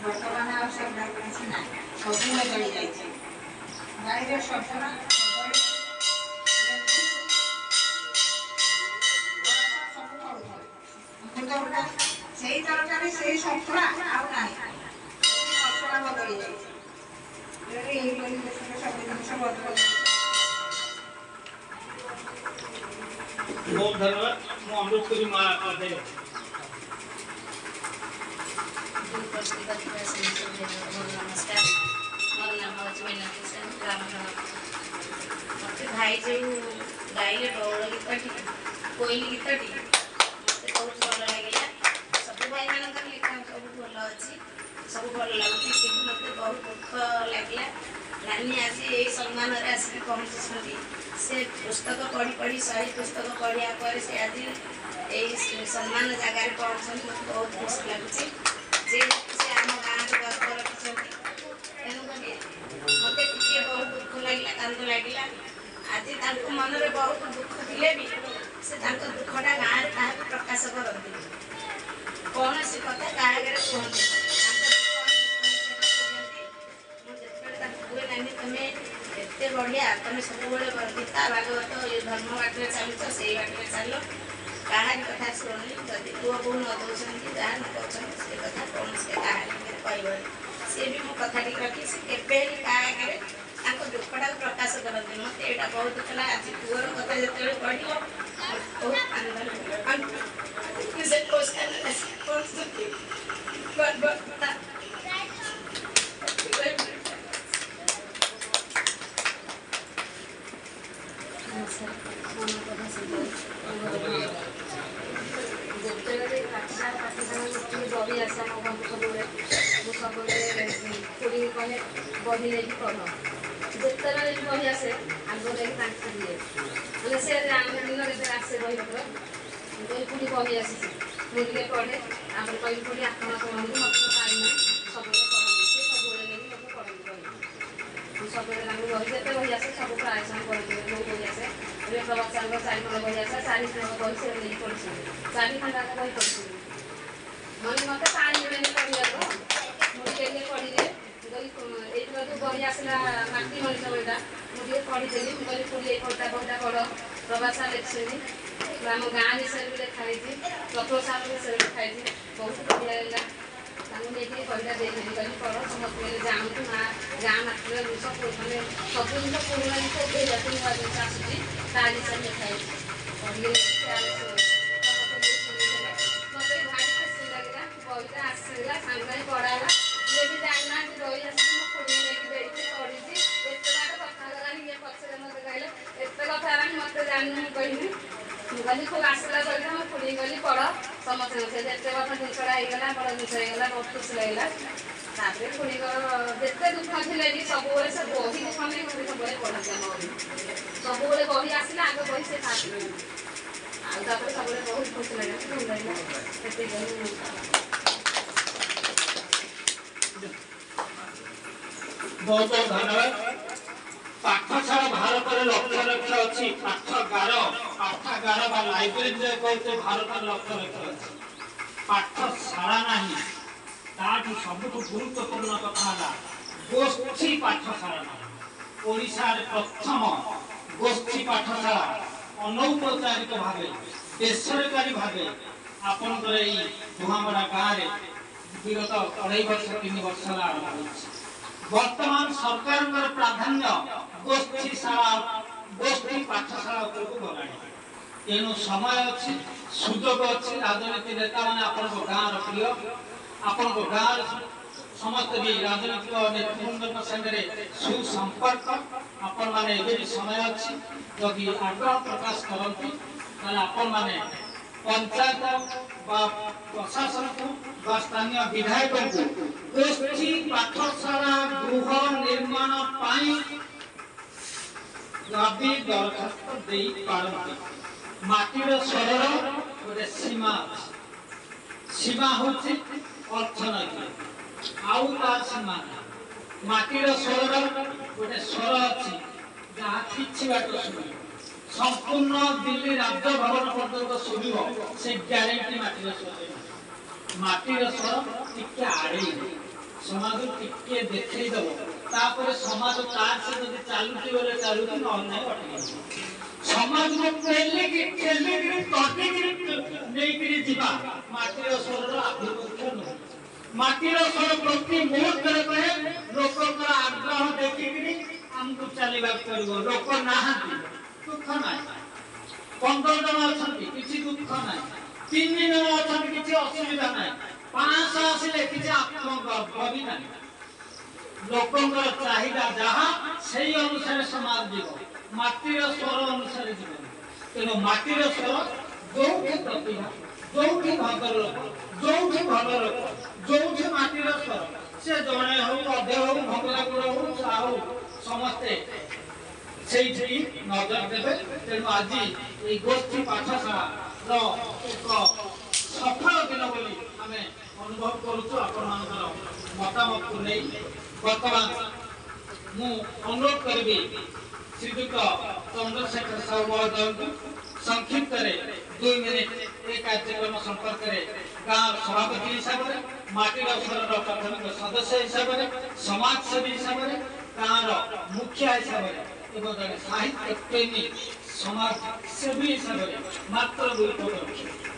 बर्तमान आ सब किसी ना सब बदली जाइए गाईर सफरा से तरकारी से सफरा आउ ना मसला बदली जाइए सब जिन बदल बहुत धन्यवाद मु अनुरोध करी मां आदे नमस्कार मोर नाम हूँ मीना किशन ग्राम मत भाई जो गाइले बौल गीतटी कोईली गीतटी मत बहुत भल लगे सब भाई मान लिखा सब भल अच्छी सब भल लगुच कि मत बहुत दुख लगे नानी आज ये सम्मान आसिक पहुँची से पुस्तक पढ़ी पढ़ी सही पुस्तक पढ़िया पर से आज ये सम्मान जगार पहुँचती मत बहुत खुशी लगुच जे से आम गाँव गर्व रखिंट तेणुक मत टे बहुत दुख लगे कांद लगे आज मन में बहुत दुख थे भी से दुखटा गाँव क्या प्रकाश करती कौन सी कथा क्या कहते नानी तुम्हें एत बढ़िया तुम सब गीता भागवत ये धर्म बाटे चलुच से बाटे चल कहानी कथा शुणी जदि पुआ बोह न दौरान जहाँ न कर कथा कौन से कहानी कह सी भी मो कथा रखी से के दुखटा प्रकाश करते मत यहाँ बहुत दुख लगा आज पुअर कथा जो पढ़ बही आसा मो घर सब सब पूरी कहे बही लेकिन पढ़ जिते भी बही आसे आग लेकिन दिए मैंने से दिन आसे बही पत्र कही पूरी बही आसी मुझे पढ़े आप कही पूरी आत्मा पढ़ू मत पाई ना सब पढ़ी सी सब लेकिन लोग पढ़ी बही सब बही जिते बही आसे सब प्राय पढ़ी जो बही आसे प्रभात साल 4 खंड बही आसे 4 खंड बही से नहीं पढ़ी 4 खंड बही पढ़ी मैंने मत पानी पढ़ा मुझे पढ़ी ये जो बही आसला माटी मनीष बहीटा मुझे पढ़ीदेली मुझे पूरी कविता बहीटा पढ़ प्रभाषा लिखी आम गाँ विषय भी लिखाई प्रथम साल विषय लिखाई बहुत बढ़िया लगा नहीं कविता देखें कहीं पढ़ समस्त जानतु माँ गाँ माटी सब मैंने सब जिन पुराना जिन नुआ जिन आसूँ ता विषय लिखाई पढ़ी बहीटा आसला सामने पढ़ाला ये भी जानना बही आस पुणी लेकिन पढ़ी एत बात कथा गलानी ये पचर मत कहले एत कथा मत जानू कहनी मुझे खूब आसला बहीटा मुझे पुणी गली पढ़ समस्त जिते कथा जिनसा होगा बड़ जिन होगा बहुत खुशी लगेगा तापर पुणी जिते दुख थे भी सब से बही दुख नहीं मुझे सब पढ़ती आम सब बही आसला आगे बही से खाते आपर सब बहुत खुशी लगे बहुत बहुत धन्यवाद पाठशाला भारत में लक्ष लक्ष अच्छी पाठागार लाइब्रेरी जो कहते भारत में लक्ष लक्ष अच्छी पाठशाला नहीं सब गुरुत्वपूर्ण कथा गोष्ठी पाठशाला नहीं ओडिशा प्रथम गोष्ठी पाठशाला अनौपचारिक भाव बेसरकारी भाव आपंकर दुहामड़ा गाँव में विगत 2.5 वर्ष 3 वर्ष आरंभ हो वर्तमान सरकार प्राधान्य गोष्ठी शाला गोष्ठी पाठशाला गला तेणु समय अच्छी सुजोग अच्छी राजनीति नेता मैंने आप गाँव प्रिय आप गाँव समस्त भी राजनीतिक नेतृवृंद संगे सुसंपर्क आपण मैंने भी समय अच्छी जदि आग्रह प्रकाश करती आपण मैंने पंचायत प्रशासन को स्थानीय विधायक को गोष्ठी पाठशाला गृह निर्माण दाबी दरखास्त दे पारती माटीर सरर गोटे सीमा सीमा हूँ अर्थनैतिक आउ तार सीमा माटीर सरर गोटे स्वर अच्छी जहाँ किसी बाट शुभ संपूर्ण दिल्ली राज्य भवन पर्यटन शुभ से ग्यारंटी माटीर स्वर टी आड़े समाज टिके देखई दबो तापर समाज तार से जदी चालुती बोले चालुती न अन्य अटकी समाज को पहले की तोटी की नहीं की जीवा माटीर स्वर आभिमुख्य न माटीर स्वर प्रति मुहूर्त रे लोककर आग्रह देखि हमको चलवा पड़ो लोक नाहांती दुख ना 15 जन अछंती किछि दुख ना 3 दिन अछंती किछि असुविधा ना 500 आसिले किछि आत्मगर्व भी ना लोकंकर चाहिदा जहाँ सही अनुसार समाज जीव माटीर स्वर अनुसार जीवन तेणु माटीर स्वर जोठी प्रतिभा जोठी भद्र लोक जोठी भल लोक जोठी माटीर स्वर से जड़े हो अधे हो भंगलापुर हो साहू समस्ते से नजर देवे तेणु आज ये गोष्ठी पाठशाला एक सफल दिन बोली आम अनुभव करुचु आपण मतामत को नहीं बर्तमान मु अनुरोध करी श्रीयुक्त चंद्रशेखर साहू महोदय को संक्षिप्त 2 मिनिट ए कार्यक्रम संपर्क में गाँव सभापति हिसाब से माटीर स्वर प्राथमिक सदस्य हिसाब से समाजसेवी हिसाब से गाँव मुखिया हिसाब से एवं साहित्य प्रेमी समाज सेवी हिसाब से मात्र 2 पद रखी